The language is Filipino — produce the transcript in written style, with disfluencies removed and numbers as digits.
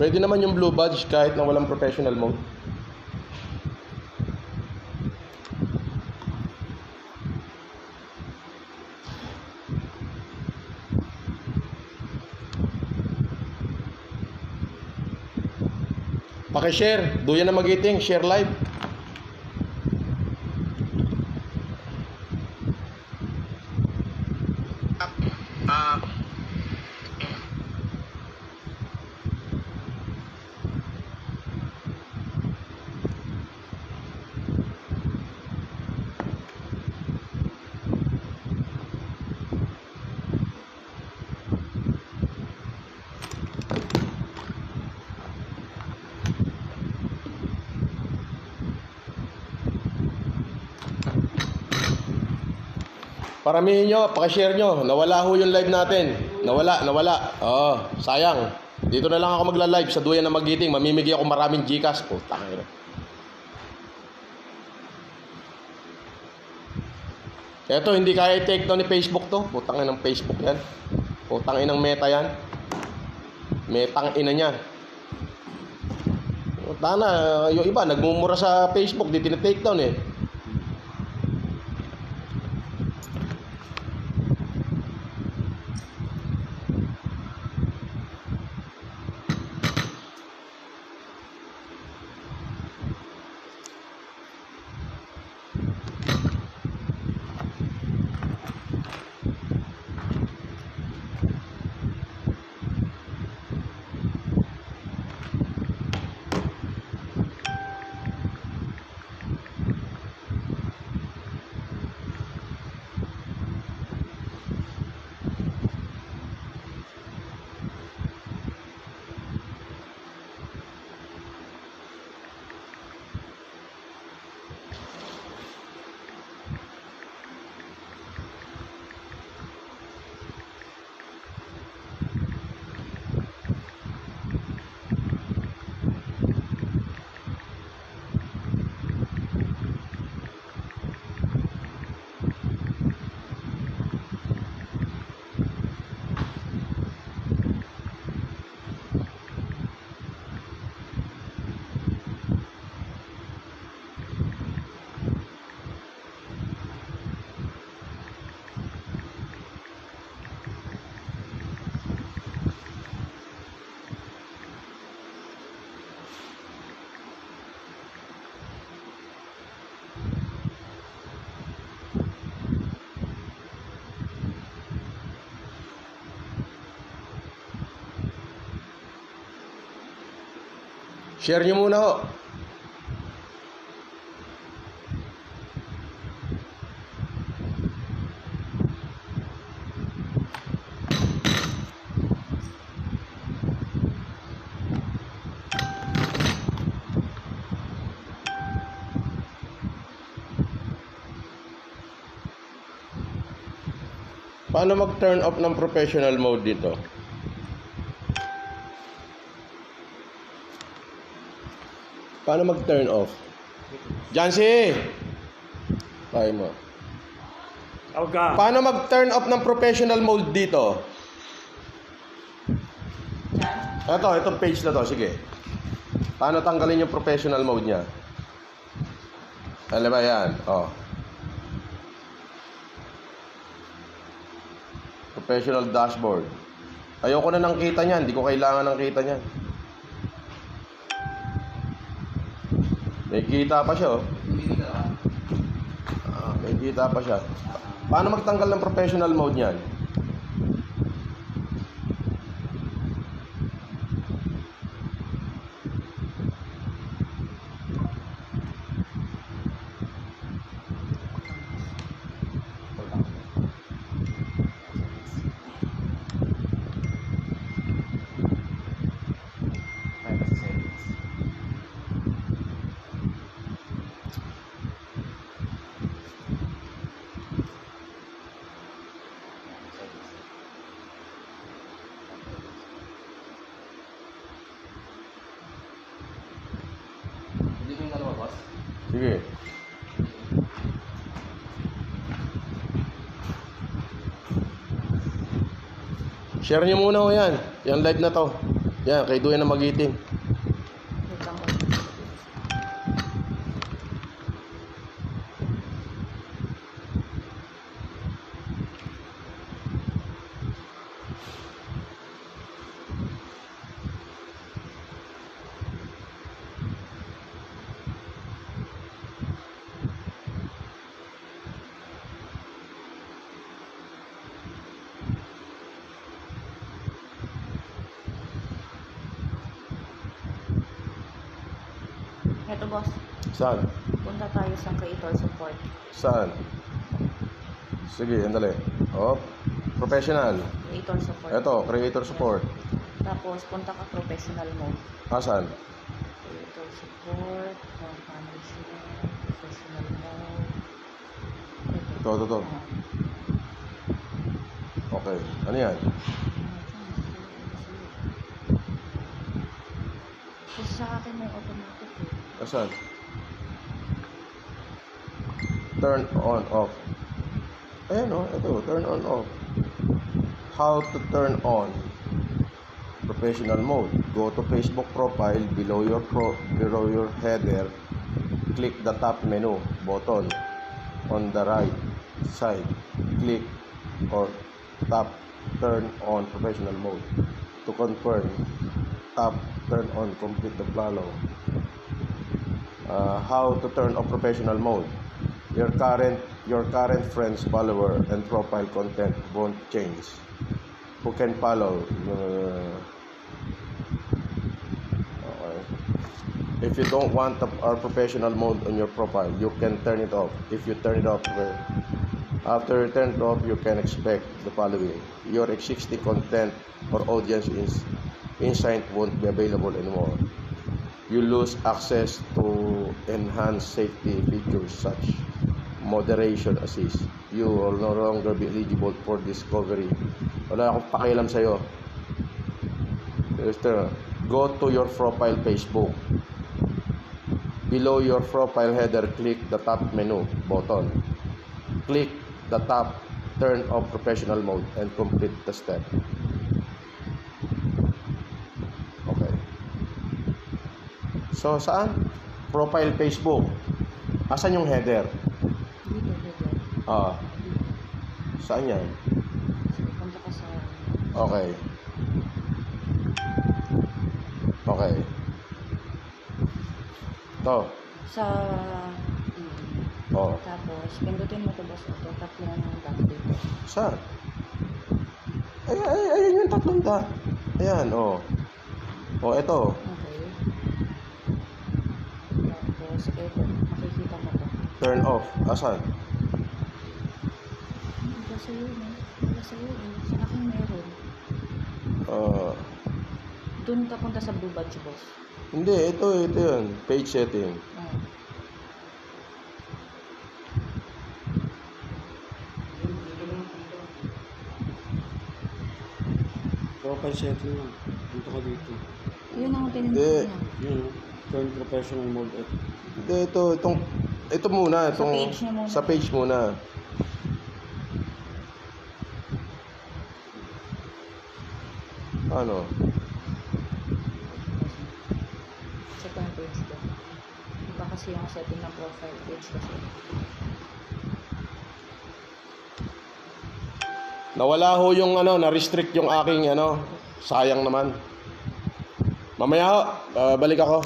Pwede naman yung blue badge kahit na walang professional mode. Paki-share, Duyan na Magiting, share live. Paramihin nyo, pakishare nyo. Nawala ho yung live natin. Nawala. Oo, sayang. Dito na lang ako magla-live sa Duyan na Magiting. Mamimigay ako maraming Gcash. Putang ina. Eto, hindi kaya i-take down ni Facebook to. Putang inang Facebook yan. Putang inang Meta yan. Metang ina niya. Putang na, yung iba, nagmumura sa Facebook. Di tinitake down eh. Share nyo muna ho. Paano mag-turn off ng professional mode dito? Paano mag-turn off? Jancy! Tayo mo. Okay. Paano mag-turn off ng professional mode dito? Itong page na to. Sige. Paano tanggalin yung professional mode niya? Alam ba yan? Oh. Professional dashboard. Ayoko na ng kita niyan. Hindi ko kailangan ng kita niyan. May kita pa siya, oh. May kita pa siya. Paano magtanggal ng professional mode niyan? Sige. Share nyo muna ho yan. Yung live na to. Yan, kay Duyan na Magiting. Wait lang. Eto boss, Saan? punta tayo sa creator support. Saan? Sige, andali. Oh, professional. Creator support. Ito, creator support. Tapos punta ka professional mode. Asan? Creator support, management, professional mode. Ito. Okay. Ano yan? Kasi sa akin may automatic eh. Asan? Turn on off. Ayan o, ito, turn on off. How to turn on professional mode. Go to Facebook profile, below your header, click the top menu button on the right side. Click or tap turn on professional mode. To confirm, tap turn on complete the follow. How to turn off professional mode. Your current friends, follower, and profile content won't change. Who can follow? Okay. If you don't want our professional mode on your profile, you can turn it off. If you turn it off, after you turn it off, you can expect the following: your existing content or audience insight won't be available anymore. You lose access to enhanced safety features such moderation assist. You will no longer be eligible for discovery. Wala akong pakialam sa'yo. Go to your profile Facebook. Below your profile header, click the top menu button. Click the top turn off professional mode and complete the step. Okay. So, saan? Profile Facebook. Asan yung header? Dito. Saan yan? So, punta ka sa... Okay. Okay. To. Sa... Oh. Tapos, pindutin mo ito boss ito. Tap mo ng dot dito. Saan? Ayun yung tatlong dot. Ayan, oh. Oh, ito. Okay. Tapos, ito. Makikita mo ito. Turn off. Asan? Wala sa'yo eh. Wala sa'yo eh. Sa akin meron. Doon ka punta sa blue badge boss. Hindi, ito yun. Page setting. Ah. Profile setting lang. Dito ka dito. Yun ang Hindi. tinitip niya. Yun. Turn professional mode at Hindi, ito muna. Sa page niya muna. Sa page muna. Ano? Check ko yung page ko. Iba kasi yung setting ng profile page kasi. Nawala ho yung na-restrict yung aking sayang naman. Mamaya ho, balik ako.